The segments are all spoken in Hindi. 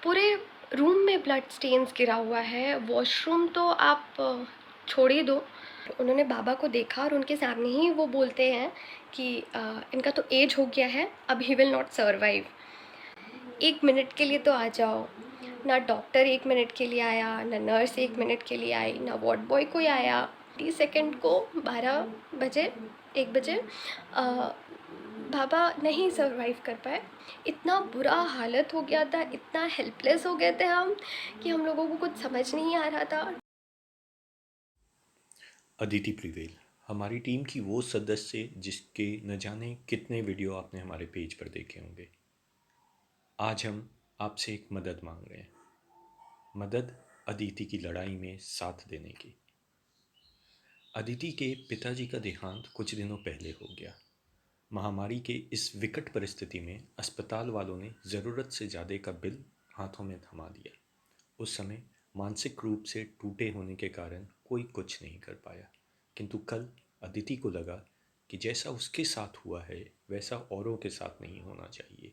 पूरे रूम में ब्लड स्टेन्स गिरा हुआ है। वॉशरूम तो आप छोड़ ही दो। उन्होंने बाबा को देखा और उनके सामने ही वो बोलते हैं कि इनका तो एज हो गया है, अब he will not survive. 1 minute के लिए तो आ जाओ। ना डॉक्टर 1 मिनट के लिए आया, ना नर्स 1 मिनट के लिए आई, ना वार्ड बॉय कोई आया। 30 सेकंड को 12 बजे 1 बजे बाबा नहीं सर्वाइव कर पाए। इतना बुरा हालत हो गया था, इतना हेल्पलेस हो गए थे हम कि हम लोगों को कुछ समझ नहीं आ रहा था। अदिति प्रिवेल हमारी टीम की वो सदस्य जिसके न जाने कितने वीडियो आपने हमारे पेज पर देखे होंगे। आज हम आपसे एक मदद मांग रहे हैं। मदद अदिति की लड़ाई में साथ देने की। अदिति के पिताजी का देहांत कुछ दिनों पहले हो गया। महामारी के इस विकट परिस्थिति में अस्पताल वालों ने ज़रूरत से ज़्यादा का बिल हाथों में थमा दिया। उस समय मानसिक रूप से टूटे होने के कारण कोई कुछ नहीं कर पाया, किंतु कल अदिति को लगा कि जैसा उसके साथ हुआ है वैसा औरों के साथ नहीं होना चाहिए।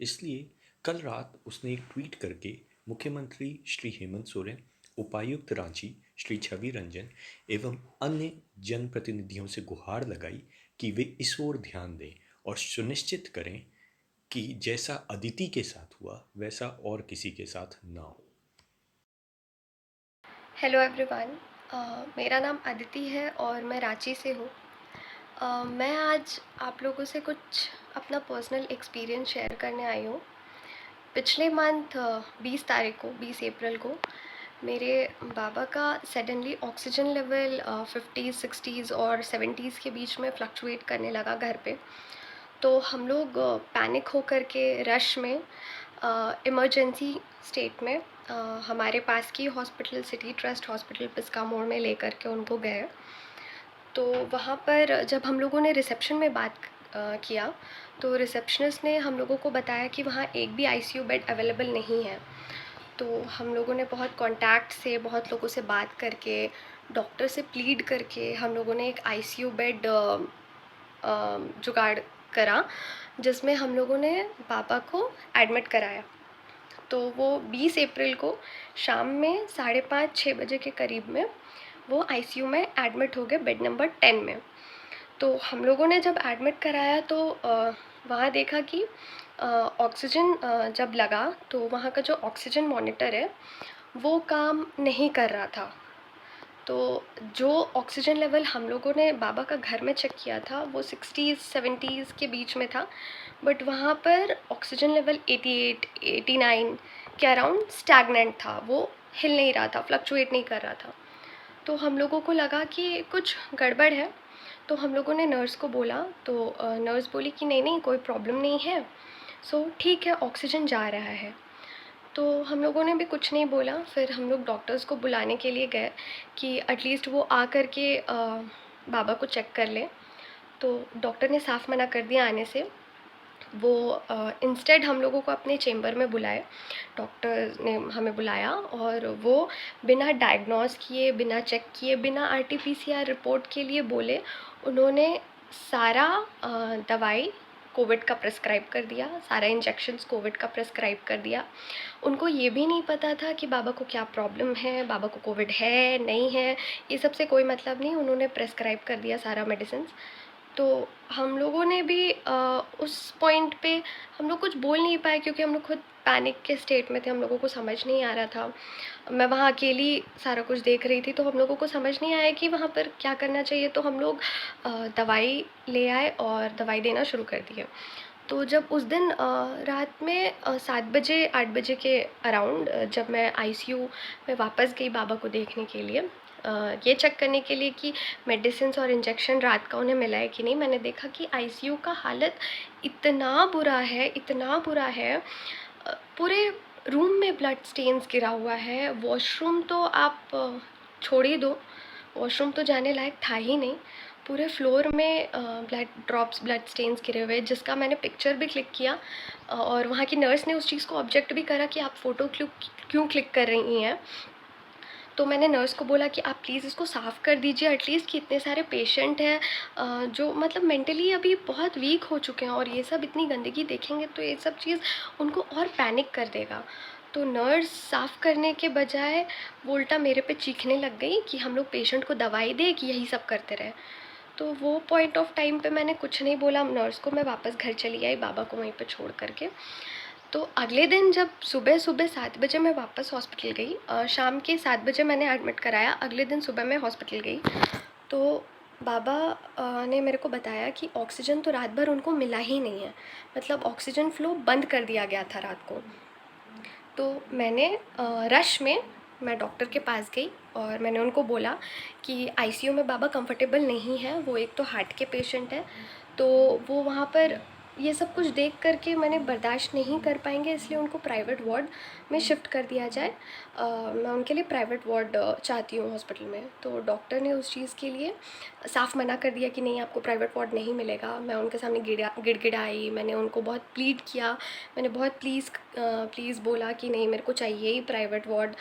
इसलिए कल रात उसने एक ट्वीट करके मुख्यमंत्री श्री हेमंत सोरेन, उपायुक्त रांची श्री छवि रंजन एवं अन्य जनप्रतिनिधियों से गुहार लगाई कि वे इस ओर ध्यान दें और सुनिश्चित करें कि जैसा अदिति के साथ हुआ वैसा और किसी के साथ ना हो। हेलो एवरीवन, मेरा नाम अदिति है और मैं रांची से हूँ। मैं आज आप लोगों से कुछ अपना पर्सनल एक्सपीरियंस शेयर करने आई हूँ। पिछले मंथ 20 तारीख को 20 अप्रैल को मेरे बाबा का suddenly oxygen level 50s 60s और 70s के बीच में फ्लक्चुएट करने लगा घर पे। तो हम लोग पैनिक होकर के रश में इमरजेंसी स्टेट में हमारे पास की hospital city trust hospital Piska मोड़ में लेकर के उनको गए। तो वहाँ पर जब हम लोगों ने रिसेप्शन में बात किया तो रिसेप्शनिस्ट ने हम लोगों को बताया कि वहाँ एक भी आईसीयू बेड अवेलेबल नहीं है। तो हम लोगों ने बहुत कॉन्टैक्ट से बहुत लोगों से बात करके डॉक्टर से प्लीड करके हम लोगों ने एक आईसीयू बेड जुगाड़ करा, जिसमें हम लोगों ने पापा को एडमिट कराया। तो वो 20 अप्रैल को शाम में 5:30-6 बजे के करीब में वो आईसीयू में एडमिट हो गए बेड नंबर 10 में। तो हम लोगों ने जब एडमिट कराया तो वहाँ देखा कि ऑक्सीजन जब लगा तो वहाँ का जो ऑक्सीजन मॉनिटर है वो काम नहीं कर रहा था। तो जो ऑक्सीजन लेवल हम लोगों ने बाबा का घर में चेक किया था वो 60s 70s के बीच में था, बट वहाँ पर ऑक्सीजन लेवल 88 89 के अराउंड स्टैगनेंट था। वो हिल नहीं रहा था, फ्लक्चुएट नहीं कर रहा था। तो हम लोगों को लगा कि कुछ गड़बड़ है। तो हम लोगों ने नर्स को बोला तो नर्स बोली कि नहीं नहीं कोई प्रॉब्लम नहीं है, सो ठीक है ऑक्सीजन जा रहा है। तो हम लोगों ने भी कुछ नहीं बोला। फिर हम लोग डॉक्टर्स को बुलाने के लिए गए कि एटलीस्ट वो आ कर के बाबा को चेक कर लें। तो डॉक्टर ने साफ़ मना कर दिया आने से। वो इंस्टेड हम लोगों को अपने चेंबर में बुलाए। डॉक्टर ने हमें बुलाया और वो बिना डायग्नोस किए, बिना चेक किए, बिना आरटीपीसीआर रिपोर्ट के लिए बोले। उन्होंने सारा दवाई कोविड का प्रिस्क्राइब कर दिया, सारा इंजेक्शन्स कोविड का प्रिस्क्राइब कर दिया। उनको ये भी नहीं पता था कि बाबा को क्या प्रॉब्लम है, बाबा को कोविड है नहीं है, ये सब से कोई मतलब नहीं। उन्होंने प्रिस्क्राइब कर दिया सारा मेडिसिन्स। तो हम लोगों ने भी उस पॉइंट पे हम लोग कुछ बोल नहीं पाए क्योंकि हम लोग खुद पैनिक के स्टेट में थे। हम लोगों को समझ नहीं आ रहा था। मैं वहाँ अकेली सारा कुछ देख रही थी, तो हम लोगों को समझ नहीं आया कि वहाँ पर क्या करना चाहिए। तो हम लोग दवाई ले आए और दवाई देना शुरू कर दिए। तो जब उस दिन रात में 7 बजे 8 बजे के अराउंड जब मैं आईसीयू में वापस गई बाबा को देखने के लिए, ये चेक करने के लिए कि मेडिसिन्स और इंजेक्शन रात का उन्हें मिला है कि नहीं, मैंने देखा कि आईसीयू का हालत इतना बुरा है, इतना बुरा है। पूरे रूम में ब्लड स्टेन्स गिरा हुआ है। वॉशरूम तो आप छोड़ ही दो, वॉशरूम तो जाने लायक था ही नहीं। पूरे फ्लोर में ब्लड ड्रॉप्स, ब्लड स्टेन्स गिरे हुए, जिसका मैंने पिक्चर भी क्लिक किया। और वहाँ की नर्स ने उस चीज़ को ऑब्जेक्ट भी करा कि आप फ़ोटो क्यों क्लिक कर रही हैं। तो मैंने नर्स को बोला कि आप प्लीज़ इसको साफ़ कर दीजिए एटलीस्ट, कि इतने सारे पेशेंट हैं जो मतलब मेंटली अभी बहुत वीक हो चुके हैं और ये सब इतनी गंदगी देखेंगे तो ये सब चीज़ उनको और पैनिक कर देगा। तो नर्स साफ़ करने के बजाय वो उल्टा मेरे पे चीखने लग गई कि हम लोग पेशेंट को दवाई दें कि यही सब करते रहें। तो वो पॉइंट ऑफ टाइम पे मैंने कुछ नहीं बोला नर्स को, मैं वापस घर चली आई बाबा को वहीं पे छोड़ कर के। तो अगले दिन जब सुबह-सुबह 7 बजे मैं वापस हॉस्पिटल गई, शाम के 7 बजे मैंने एडमिट कराया, अगले दिन सुबह मैं हॉस्पिटल गई। तो बाबा ने मेरे को बताया कि ऑक्सीजन तो रात भर उनको मिला ही नहीं है, मतलब ऑक्सीजन फ़्लो बंद कर दिया गया था रात को। तो मैंने रश में मैं डॉक्टर के पास गई और मैंने उनको बोला कि आईसीयू में बाबा कंफर्टेबल नहीं है, वो एक तो हार्ट के पेशेंट हैं, तो वो वहाँ पर ये सब कुछ देख कर के मैंने बर्दाश्त नहीं कर पाएंगे, इसलिए उनको प्राइवेट वार्ड में शिफ्ट कर दिया जाए। मैं उनके लिए प्राइवेट वार्ड चाहती हूँ हॉस्पिटल में। तो डॉक्टर ने उस चीज़ के लिए साफ मना कर दिया कि नहीं, आपको प्राइवेट वार्ड नहीं मिलेगा। मैं उनके सामने गिड़गिड़ाई, मैंने उनको बहुत प्लीड किया, मैंने बहुत प्लीज़ बोला कि नहीं, मेरे को चाहिए ही प्राइवेट वार्ड।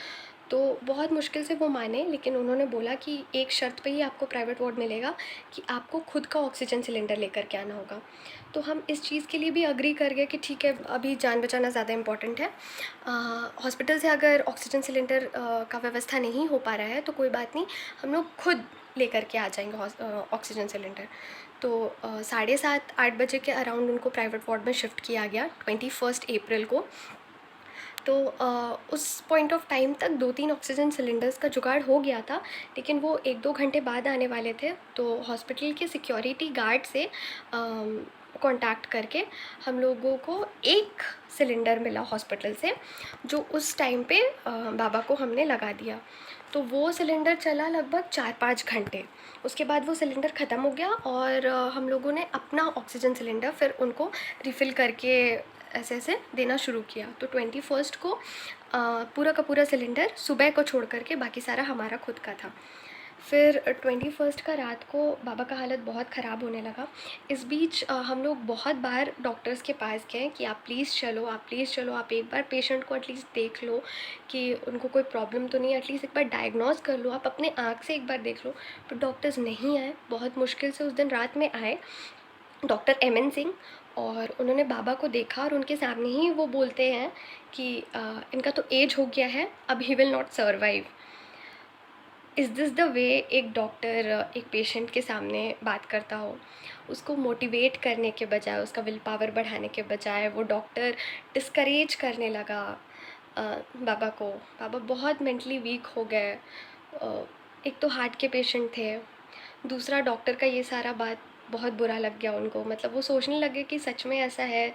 तो बहुत मुश्किल से वो माने, लेकिन उन्होंने बोला कि एक शर्त पे ही आपको प्राइवेट वार्ड मिलेगा कि आपको खुद का ऑक्सीजन सिलेंडर लेकर के आना होगा। तो हम इस चीज़ के लिए भी अग्री कर गए कि ठीक है, अभी जान बचाना ज़्यादा इम्पॉर्टेंट है। हॉस्पिटल से अगर ऑक्सीजन सिलेंडर का व्यवस्था नहीं हो पा रहा है तो कोई बात नहीं, हम लोग खुद लेकर के आ जाएंगे ऑक्सीजन सिलेंडर। तो 7:30-8 बजे के अराउंड उनको प्राइवेट वार्ड में शिफ्ट किया गया 21 अप्रैल को। तो उस पॉइंट ऑफ टाइम तक 2-3 ऑक्सीजन सिलेंडर्स का जुगाड़ हो गया था, लेकिन वो 1-2 घंटे बाद आने वाले थे। तो हॉस्पिटल के सिक्योरिटी गार्ड से कॉन्टैक्ट करके हम लोगों को एक सिलेंडर मिला हॉस्पिटल से, जो उस टाइम पे बाबा को हमने लगा दिया। तो वो सिलेंडर चला लगभग 4-5 घंटे। उसके बाद वो सिलेंडर ख़त्म हो गया और हम लोगों ने अपना ऑक्सीजन सिलेंडर फिर उनको रिफ़िल करके ऐसे देना शुरू किया। तो 21 को पूरा का पूरा सिलेंडर सुबह को छोड़ कर के बाकी सारा हमारा खुद का था। फिर 21 का रात को बाबा का हालत बहुत ख़राब होने लगा। इस बीच हम लोग बहुत बार डॉक्टर्स के पास गए कि आप प्लीज़ चलो, आप एक बार पेशेंट को एटलीस्ट देख लो कि उनको कोई प्रॉब्लम तो नहीं है, एटलीस्ट एक बार डायग्नोज़ कर लो, आप अपने आँख से एक बार देख लो। पर डॉक्टर्स नहीं आए, बहुत मुश्किल से उस दिन रात में आए डॉक्टर एमएन सिंह, और उन्होंने बाबा को देखा और उनके सामने ही वो बोलते हैं कि इनका तो एज हो गया है, अब he will not survive. Is this the way एक डॉक्टर एक पेशेंट के सामने बात करता हो? उसको मोटिवेट करने के बजाय, उसका विल पावर बढ़ाने के बजाय वो डॉक्टर डिस्करेज करने लगा बाबा को। बाबा बहुत मेंटली वीक हो गए। एक तो हार्ट के पेशेंट थे, दूसरा डॉक्टर का ये सारा बात बहुत बुरा लग गया उनको, मतलब वो सोचने लगे कि सच में ऐसा है।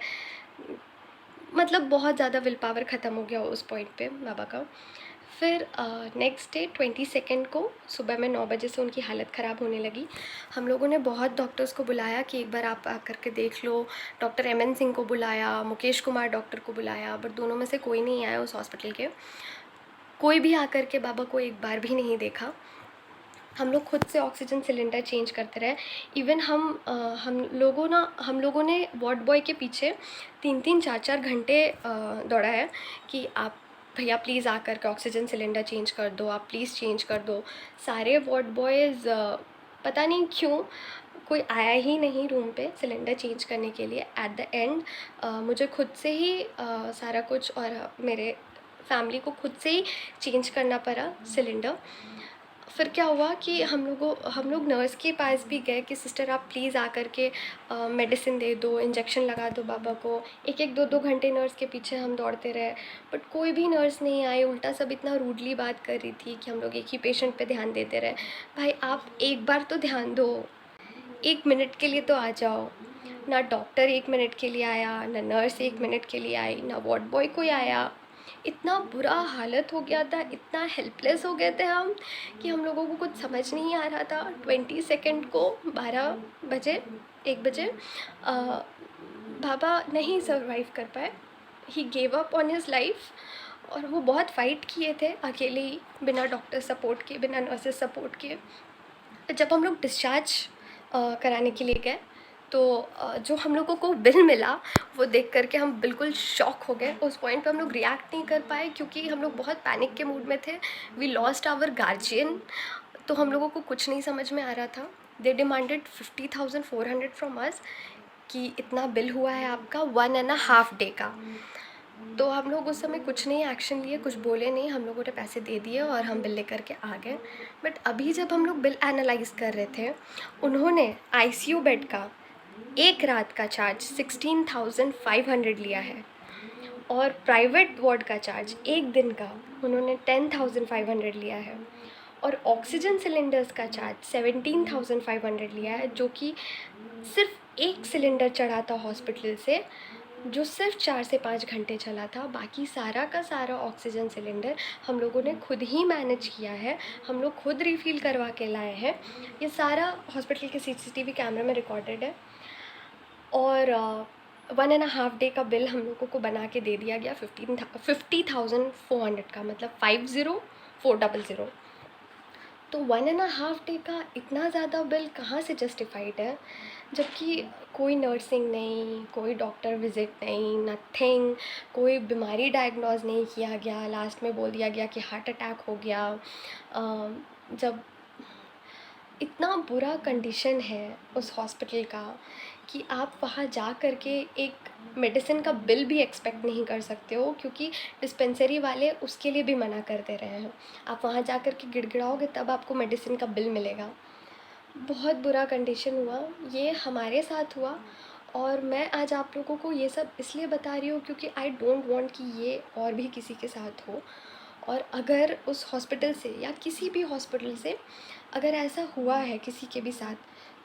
मतलब बहुत ज़्यादा विल पावर ख़त्म हो गया उस पॉइंट पे बाबा का। फिर नेक्स्ट डे 22 को सुबह में 9 बजे से उनकी हालत ख़राब होने लगी। हम लोगों ने बहुत डॉक्टर्स को बुलाया कि एक बार आप आकर के देख लो। डॉक्टर एमएन सिंह को बुलाया, मुकेश कुमार डॉक्टर को बुलाया, बट दोनों में से कोई नहीं आया उस हॉस्पिटल के। कोई भी आकर के बाबा को एक बार भी नहीं देखा। हम लोग खुद से ऑक्सीजन सिलेंडर चेंज करते रहे। इवन हम लोगों ने वार्ड बॉय के पीछे 3-3 4-4 घंटे दौड़ा है कि आप भैया प्लीज़ आकर के ऑक्सीजन सिलेंडर चेंज कर दो, आप प्लीज़ चेंज कर दो। सारे वार्ड बॉयज़ पता नहीं क्यों कोई आया ही नहीं रूम पे सिलेंडर चेंज करने के लिए। एट द एंड मुझे खुद से ही सारा कुछ और मेरे फैमिली को खुद से ही चेंज करना पड़ा सिलेंडर। फिर क्या हुआ कि हम लोग नर्स के पास भी गए कि सिस्टर आप प्लीज़ आकर के मेडिसिन दे दो, इंजेक्शन लगा दो बाबा को। 1-1 2-2 घंटे नर्स के पीछे हम दौड़ते रहे, बट कोई भी नर्स नहीं आई। उल्टा सब इतना रूडली बात कर रही थी कि हम लोग एक ही पेशेंट पे ध्यान देते रहे। भाई आप एक बार तो ध्यान दो, 1 मिनट के लिए तो आ जाओ। ना डॉक्टर 1 मिनट के लिए आया, ना नर्स 1 मिनट के लिए आई, ना वार्ड बॉय कोई आया। इतना बुरा हालत हो गया था, इतना हेल्पलेस हो गए थे हम कि हम लोगों को कुछ समझ नहीं आ रहा था। 22 को 12 बजे 1 बजे बाबा नहीं सर्वाइव कर पाए, he gave up on his life. और वो बहुत फ़ाइट किए थे अकेले ही, बिना डॉक्टर सपोर्ट के, बिना नर्सेस सपोर्ट के। जब हम लोग डिस्चार्ज कराने के लिए गए तो जो हम लोगों को बिल मिला वो देख कर के हम बिल्कुल शॉक हो गए। उस पॉइंट पे हम लोग रिएक्ट नहीं कर पाए क्योंकि हम लोग बहुत पैनिक के मूड में थे। We lost our guardian. तो हम लोगों को कुछ नहीं समझ में आ रहा था। दे डिमांडेड 50,400 फ्रॉम अस कि इतना बिल हुआ है आपका 1.5 डे का। तो हम लोग उस समय कुछ नहीं एक्शन लिए, कुछ बोले नहीं, हम लोगों ने पैसे दे दिए और हम बिल लेकर के आ गए। बट अभी जब हम लोग बिल एनालाइज कर रहे थे, उन्होंने आईसीयू बेड का एक रात का चार्ज 16,500 लिया है और प्राइवेट वार्ड का चार्ज एक दिन का उन्होंने 10,500 लिया है और ऑक्सीजन सिलेंडर्स का चार्ज 17,500 लिया है, जो कि सिर्फ एक सिलेंडर चढ़ा था हॉस्पिटल से, जो सिर्फ 4 से 5 घंटे चला था। बाकी सारा का सारा ऑक्सीजन सिलेंडर हम लोगों ने खुद ही मैनेज किया है, हम लोग खुद रिफ़िल करवा के लाए हैं। ये सारा हॉस्पिटल के सीसीटीवी कैमरे में रिकॉर्डेड है और 1.5 डे का बिल हम लोगों को बना के दे दिया गया 50,400 का, मतलब 50,400। तो 1.5 डे का इतना ज़्यादा बिल कहाँ से जस्टिफाइड है, जबकि कोई नर्सिंग नहीं, कोई डॉक्टर विज़िट नहीं, नथिंग, कोई बीमारी डायग्नोज नहीं किया गया। लास्ट में बोल दिया गया कि हार्ट अटैक हो गया। जब इतना बुरा कंडीशन है उस हॉस्पिटल का कि आप वहाँ जा कर के एक मेडिसिन का बिल भी एक्सपेक्ट नहीं कर सकते हो, क्योंकि डिस्पेंसरी वाले उसके लिए भी मना कर दे रहे हैं। आप वहाँ जा कर के गिड़गिड़ाओगे तब आपको मेडिसिन का बिल मिलेगा। बहुत बुरा कंडीशन हुआ, ये हमारे साथ हुआ और मैं आज आप लोगों को ये सब इसलिए बता रही हूँ क्योंकि आई डोंट वांट कि ये और भी किसी के साथ हो। और अगर उस हॉस्पिटल से या किसी भी हॉस्पिटल से अगर ऐसा हुआ है किसी के भी साथ,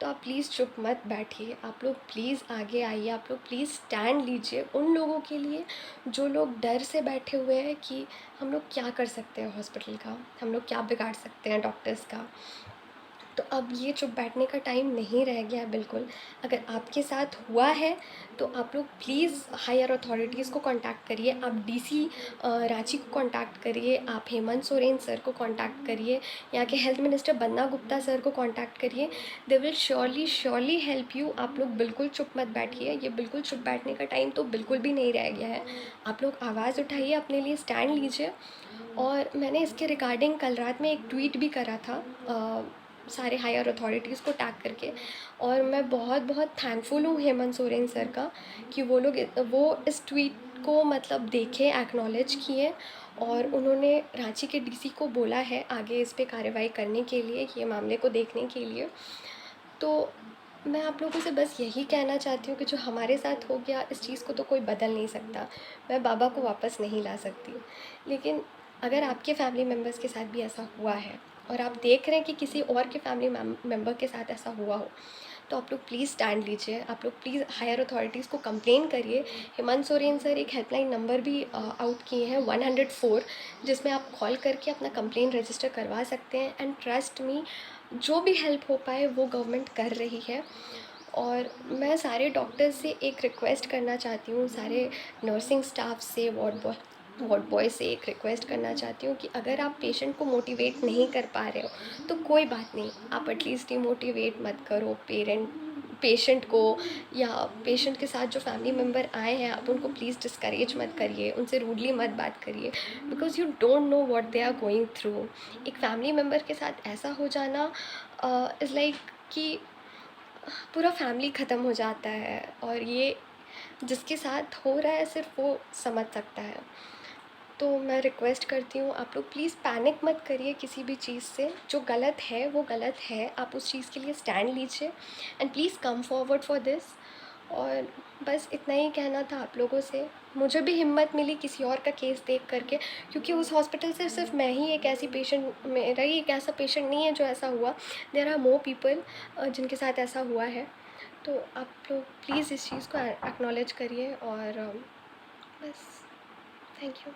तो आप प्लीज़ चुप मत बैठिए, आप लोग प्लीज़ आगे आइए, आप लोग प्लीज़ स्टैंड लीजिए उन लोगों के लिए जो लोग डर से बैठे हुए हैं कि हम लोग क्या कर सकते हैं हॉस्पिटल का, हम लोग क्या बिगाड़ सकते हैं डॉक्टर्स का। तो अब ये चुप बैठने का टाइम नहीं रह गया है बिल्कुल। अगर आपके साथ हुआ है तो आप लोग प्लीज़ हायर अथॉरिटीज़ को कांटेक्ट करिए, आप डीसी रांची को कांटेक्ट करिए, आप हेमंत सोरेन सर को कांटेक्ट करिए, यहाँ के health minister Banna Gupta sir को कांटेक्ट करिए। They will surely surely help you. आप लोग बिल्कुल चुप मत बैठिए, ये बिल्कुल चुप बैठने का टाइम तो बिल्कुल भी नहीं रह गया है। आप लोग आवाज़ उठाइए, अपने लिए स्टैंड लीजिए। और मैंने इसके रिगार्डिंग कल रात में एक ट्वीट भी करा था सारे हायर अथॉरिटीज़ को टैग करके, और मैं बहुत बहुत थैंकफुल हूँ हेमंत सोरेन सर का कि वो इस ट्वीट को मतलब देखे, एक्नॉलेज किए और उन्होंने रांची के डीसी को बोला है आगे इस पे कार्रवाई करने के लिए, ये मामले को देखने के लिए। तो मैं आप लोगों से बस यही कहना चाहती हूँ कि जो हमारे साथ हो गया इस चीज़ को तो कोई बदल नहीं सकता। मैं बाबा को वापस नहीं ला सकती, लेकिन अगर आपके फैमिली मेम्बर्स के साथ भी ऐसा हुआ है और आप देख रहे हैं कि किसी और के फैमिली मेम्बर के साथ ऐसा हुआ हो, तो आप लोग प्लीज़ स्टैंड लीजिए, आप लोग प्लीज़ हायर अथॉरिटीज़ को कंप्लेन करिए। हेमंत सोरेन सर एक हेल्पलाइन नंबर भी आउट किए हैं 104, जिसमें आप कॉल करके अपना कंप्लेन रजिस्टर करवा सकते हैं। एंड ट्रस्ट मी, जो भी हेल्प हो पाए वो गवर्नमेंट कर रही है। और मैं सारे डॉक्टर्स से एक रिक्वेस्ट करना चाहती हूँ, सारे नर्सिंग स्टाफ से, वार्ड बॉय से एक रिक्वेस्ट करना चाहती हूँ कि अगर आप पेशेंट को मोटिवेट नहीं कर पा रहे हो तो कोई बात नहीं, आप एटलीस्ट डिमोटिवेट मत करो पेशेंट को, या पेशेंट के साथ जो फैमिली मेम्बर आए हैं आप उनको प्लीज़ डिस्करेज मत करिए, उनसे रूडली मत बात करिए, because you don't know what they are going through. एक फैमिली मेम्बर के साथ ऐसा हो जाना इज़ लाइक कि पूरा फैमिली ख़त्म हो जाता है, और ये जिसके साथ हो रहा है सिर्फ वो समझ सकता है। तो मैं रिक्वेस्ट करती हूँ आप लोग प्लीज़ पैनिक मत करिए किसी भी चीज़ से, जो गलत है वो गलत है, आप उस चीज़ के लिए स्टैंड लीजिए and please come forward for this. और बस इतना ही कहना था आप लोगों से। मुझे भी हिम्मत मिली किसी और का केस देख करके, क्योंकि उस हॉस्पिटल से सिर्फ मैं ही एक ऐसी पेशेंट, मेरा ही एक ऐसा पेशेंट नहीं है जो ऐसा हुआ, देयर आर मोर पीपल जिनके साथ ऐसा हुआ है। तो आप लोग प्लीज़ इस चीज़ को एक्नॉलेज करिए और बस, थैंक यू।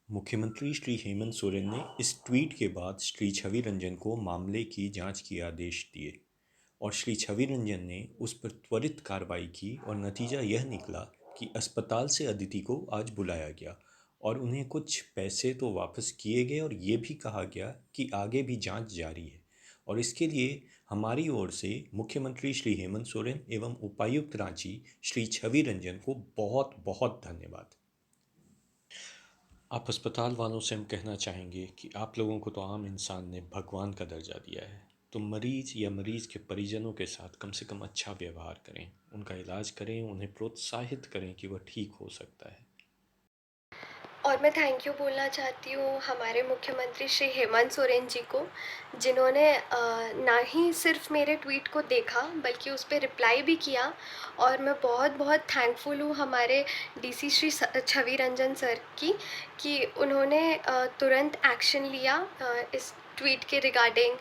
मुख्यमंत्री श्री हेमंत सोरेन ने इस ट्वीट के बाद श्री छवि रंजन को मामले की जांच के आदेश दिए और श्री छवि रंजन ने उस पर त्वरित कार्रवाई की और नतीजा यह निकला कि अस्पताल से अदिति को आज बुलाया गया और उन्हें कुछ पैसे तो वापस किए गए और ये भी कहा गया कि आगे भी जांच जारी है। और इसके लिए हमारी ओर से मुख्यमंत्री श्री हेमंत सोरेन एवं उपायुक्त रांची श्री छवि रंजन को बहुत बहुत धन्यवाद। आप अस्पताल वालों से हम कहना चाहेंगे कि आप लोगों को तो आम इंसान ने भगवान का दर्जा दिया है, तो मरीज़ या मरीज़ के परिजनों के साथ कम से कम अच्छा व्यवहार करें, उनका इलाज करें, उन्हें प्रोत्साहित करें कि वह ठीक हो सकता है। और मैं थैंक यू बोलना चाहती हूँ हमारे मुख्यमंत्री श्री हेमंत सोरेन जी को, जिन्होंने ना ही सिर्फ मेरे ट्वीट को देखा बल्कि उस पे रिप्लाई भी किया। और मैं बहुत बहुत थैंकफुल हूँ हमारे डीसी श्री छवि रंजन सर की, कि उन्होंने तुरंत एक्शन लिया इस ट्वीट के रिगार्डिंग।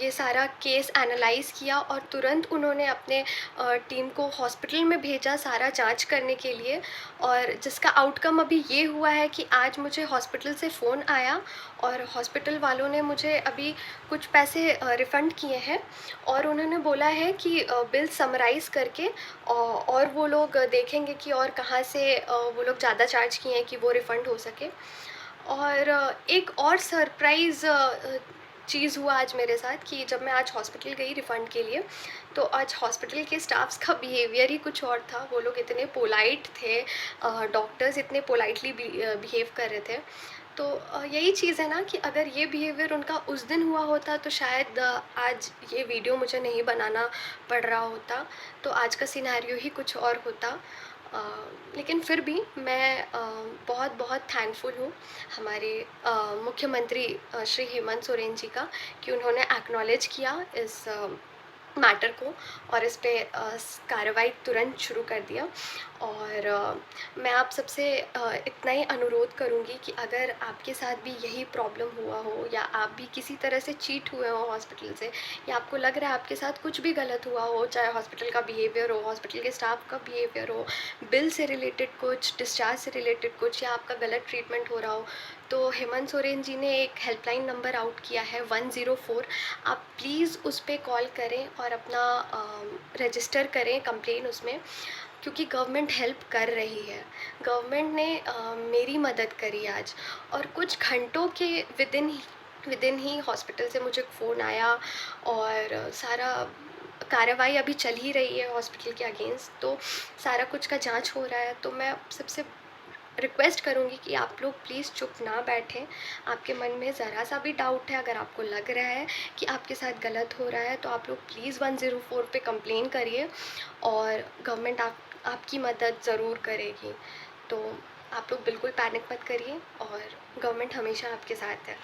ये सारा केस एनालाइज़ किया और तुरंत उन्होंने अपने टीम को हॉस्पिटल में भेजा सारा जांच करने के लिए। और जिसका आउटकम अभी ये हुआ है कि आज मुझे हॉस्पिटल से फ़ोन आया और हॉस्पिटल वालों ने मुझे अभी कुछ पैसे रिफ़ंड किए हैं। और उन्होंने बोला है कि बिल समराइज़ करके और वो लोग देखेंगे कि और कहाँ से वो लोग ज़्यादा चार्ज किए हैं कि वो रिफ़ंड हो सके। और एक और सरप्राइज़ चीज़ हुआ आज मेरे साथ, कि जब मैं आज हॉस्पिटल गई रिफ़ंड के लिए, तो आज हॉस्पिटल के स्टाफ्स का बिहेवियर ही कुछ और था। वो लोग इतने पोलाइट थे, डॉक्टर्स इतने पोलाइटली बिहेव कर रहे थे। तो यही चीज़ है ना कि अगर ये बिहेवियर उनका उस दिन हुआ होता तो शायद आज ये वीडियो मुझे नहीं बनाना पड़ रहा होता, तो आज का सिनेरियो ही कुछ और होता। अ, लेकिन फिर भी मैं बहुत बहुत थैंकफुल हूँ हमारे मुख्यमंत्री श्री हेमंत सोरेन जी का, कि उन्होंने एक्नॉलेज किया इस मैटर को और इस पे कार्रवाई तुरंत शुरू कर दिया। और मैं आप सबसे इतना ही अनुरोध करूँगी कि अगर आपके साथ भी यही प्रॉब्लम हुआ हो, या आप भी किसी तरह से चीट हुए हो हॉस्पिटल से, या आपको लग रहा है आपके साथ कुछ भी गलत हुआ हो, चाहे हॉस्पिटल का बिहेवियर हो, हॉस्पिटल के स्टाफ का बिहेवियर हो, बिल से रिलेटेड कुछ, डिस्चार्ज से रिलेटेड कुछ, या आपका गलत ट्रीटमेंट हो रहा हो, तो हेमंत सोरेन जी ने एक हेल्पलाइन नंबर आउट किया है 104। आप प्लीज़ उस पे कॉल करें और अपना रजिस्टर करें कंप्लेन उसमें, क्योंकि गवर्नमेंट हेल्प कर रही है। गवर्नमेंट ने मेरी मदद करी आज, और कुछ घंटों के विदिन ही हॉस्पिटल से मुझे फ़ोन आया। और सारा कार्रवाई अभी चल ही रही है हॉस्पिटल के अगेंस्ट, तो सारा कुछ का जांच हो रहा है। तो मैं सबसे रिक्वेस्ट करूँगी कि आप लोग प्लीज़ चुप ना बैठें। आपके मन में ज़रा सा भी डाउट है, अगर आपको लग रहा है कि आपके साथ गलत हो रहा है, तो आप लोग प्लीज़ 104 पे कंप्लेन करिए, और गवर्नमेंट आपकी मदद ज़रूर करेगी। तो आप लोग बिल्कुल पैनिक मत करिए, और गवर्नमेंट हमेशा आपके साथ है।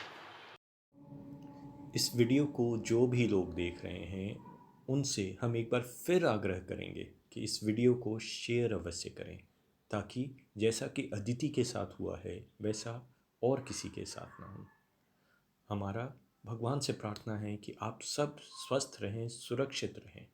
इस वीडियो को जो भी लोग देख रहे हैं, उनसे हम एक बार फिर आग्रह करेंगे कि इस वीडियो को शेयर अवश्य करें, ताकि जैसा कि अदिति के साथ हुआ है वैसा और किसी के साथ ना हो। हमारा भगवान से प्रार्थना है कि आप सब स्वस्थ रहें, सुरक्षित रहें।